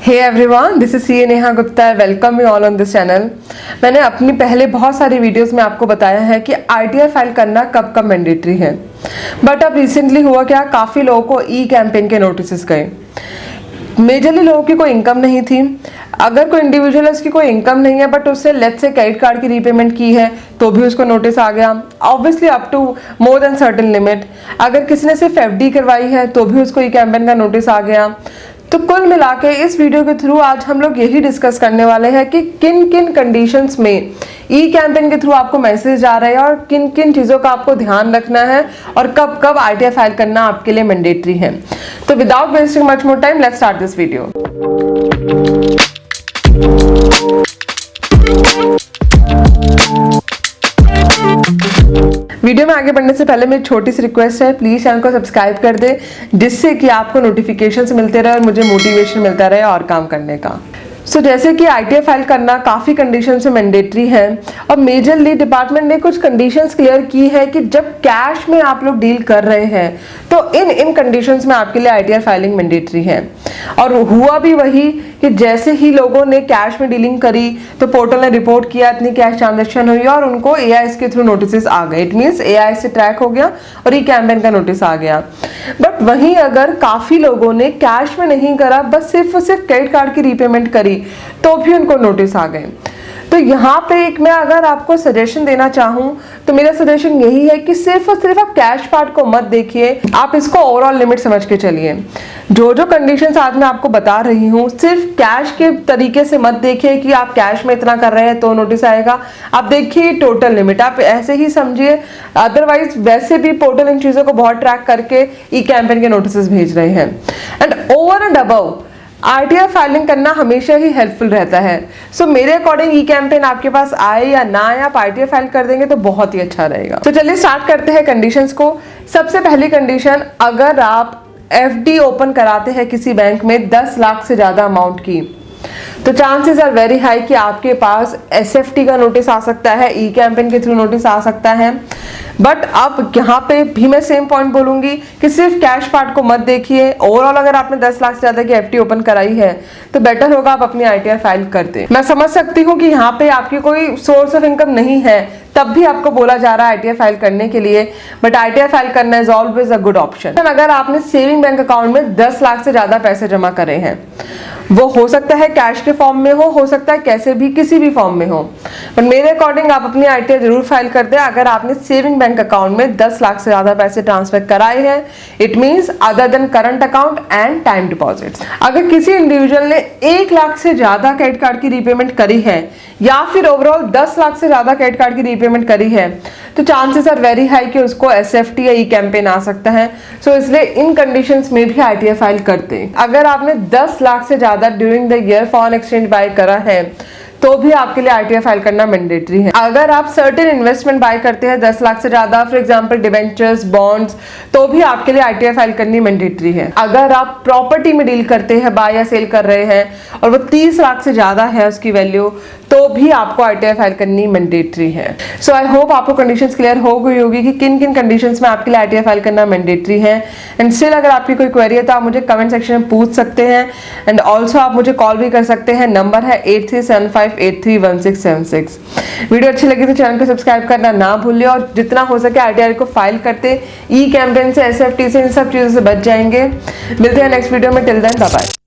Hey everyone, this is Sneha Gupta. Welcome you all on this channel. मैंने अपनी पहले बहुत सारी वीडियोस में आपको बताया है कि आरटीआर फाइल करना कब कब मैंडेटरी है। बट अब रिसेंटली हुआ क्या, काफ़ी लोगों को ई कैंपेन के नोटिस गए। मेजरली लोगों की कोई इनकम नहीं थी। अगर कोई इंडिविजुअल है उसकी कोई इनकम नहीं है बट उससे लेट्स से क्रेडिट कार्ड की रीपेमेंट की है तो भी उसको नोटिस आ गया, obviously up to more than certain limit. अगर किसी ने सिर्फ एफडी करवाई है तो भी उसको ई कैंपेन का नोटिस आ गया। तो कुल मिला के इस वीडियो के थ्रू आज हम लोग यही डिस्कस करने वाले हैं कि किन किन कंडीशंस में ई कैंपेन के थ्रू आपको मैसेज आ रहा है और किन किन चीज़ों का आपको ध्यान रखना है और कब कब आरटीआर फाइल करना आपके लिए मैंडेटरी है। तो without wasting much more time, let's start this video. Video में आगे बढ़ने से पहले मेरी छोटी सी रिक्वेस्ट है, प्लीज चैनल को सब्सक्राइब कर दे जिससे कि आपको नोटिफिकेशंस मिलते रहे और मुझे मोटिवेशन मिलता रहे और काम करने का। जैसे कि आरटीआर फाइल करना काफ़ी कंडीशन से मैंडेटरी है और मेजरली डिपार्टमेंट ने कुछ कंडीशंस क्लियर की है कि जब कैश में आप लोग डील कर रहे हैं तो इन कंडीशंस में आपके लिए आरटीआर फाइलिंग मैंडेटरी है। और हुआ भी वही कि जैसे ही लोगों ने कैश में डीलिंग करी तो पोर्टल ने रिपोर्ट किया, इतनी कैश ट्रांजेक्शन हुई और उनको एआईएस के थ्रू नोटिस आ गए। इट मीन्स एआईएस से ट्रैक हो गया और ई कैंपेन का नोटिस आ गया। बट वहीं अगर काफ़ी लोगों ने कैश में नहीं करा, बस सिर्फ क्रेडिट कार्ड की रीपेमेंट करी तो भी उनको नोटिस आ गए। तो यहाँ पे एक मैं अगर आपको सजेशन देना चाहूँ तो मेरा सजेशन यही है कि सिर्फ और सिर्फ आप कैश पार्ट को मत देखिए, आप इसको ओवरऑल लिमिट समझ के चलिए। जो जो कंडीशंस आज मैं आपको बता रही हूँ सिर्फ कैश के तरीके से मत देखिए कि आप कैश में इतना कर रहे हैं तो नोटिस आएगा। आप देखिए टोटल लिमिट, आप ऐसे ही समझिए। अदरवाइज वैसे भी पोर्टल इन चीज़ों को बहुत ट्रैक करके ई कैंपेन के नोटिस भेज रहे हैं। And over and above RTR filing करना हमेशा ही हेल्पफुल रहता है। सो मेरे अकॉर्डिंग ई कैंपेन आपके पास आए या ना आए, आप आरटीआर फाइल कर देंगे तो बहुत ही अच्छा रहेगा। तो चलिए स्टार्ट करते हैं कंडीशंस को। सबसे पहली कंडीशन, अगर आप एफडी ओपन कराते हैं किसी बैंक में 10 लाख से ज्यादा अमाउंट की तो चांसेस आर वेरी हाई कि आपके पास एसएफटी का नोटिस आ सकता है, ई कैंपेन के थ्रू नोटिस आ सकता है। बट अब यहाँ पे भी मैं सेम पॉइंट बोलूंगी कि सिर्फ कैश पार्ट को मत देखिए। ओवरऑल अगर आपने 10 लाख से ज्यादा की एफडी ओपन कराई है तो बेटर होगा आप अपनी आरटीआर फाइल कर दें। मैं समझ सकती हूँ कि यहाँ पे आपकी कोई सोर्स ऑफ इनकम नहीं है तब भी आपको बोला जा रहा है आरटीआर फाइल करने के लिए, बट आरटीआर फाइल करना is always a good option. अगर आपने सेविंग बैंक अकाउंट में 10 लाख से ज्यादा पैसे जमा करे हैं, वो हो सकता है कैश के फॉर्म में हो सकता है कैसे भी किसी भी फॉर्म में हो, पर मेरे अकॉर्डिंग आप अपनी आरटीआर जरूर फाइल कर दें अगर आपने सेविंग बैंक अकाउंट में 10 लाख से ज्यादा पैसे ट्रांसफर कराए हैं। It means other than current account and time deposits. अगर किसी इंडिविजुअल ने 1 लाख से ज्यादा क्रेडिट कार्ड की रीपेमेंट करी है या फिर ओवरऑल 10 लाख से ज्यादा क्रेडिट कार्ड की रीपेमेंट करी है तो चांसेस आर वेरी हाई कि उसको एसएफटी या ई कैंपेन आ सकता है। सो इसलिए इन कंडीशंस में भी आरटीआर फाइल करते हैं। अगर आपने 10 लाख से ज्यादा during the year foreign exchange bye करा है तो भी आपके लिए आरटीआर फाइल करना मैंडेटरी है। अगर आप सर्टेन इन्वेस्टमेंट बाय करते हैं 10 लाख से ज्यादा, फॉर एग्जांपल डिबेंचर्स, बॉन्ड्स, तो भी आपके लिए आरटीआर फाइल करनी मैंडेटरी है। अगर आप प्रॉपर्टी में डील करते हैं, बाय या सेल कर रहे हैं और वो 30 लाख से ज्यादा है उसकी वैल्यू, तो भी आपको आरटीआर फाइल करनी मैंडेटरी है। सो आई होप आपको कंडीशंस क्लियर हो गई होगी कि किन किन कंडीशंस में आपके लिए आरटीआर फाइल करना मैंडेटरी है। एंड स्टिल अगर आपकी कोई क्वेरी है तो आप मुझे कमेंट सेक्शन में पूछ सकते हैं। एंड ऑल्सो आप मुझे कॉल भी कर सकते हैं, नंबर है 8375831676। वीडियो अच्छी लगी तो चैनल को सब्सक्राइब करना ना भूलिए और जितना हो सके आरटीआर को फाइल करते, ई कैंपेन से, एसएफटी से, इन सब चीजों से बच जाएंगे। मिलते हैं नेक्स्ट वीडियो में। Till then bye bye.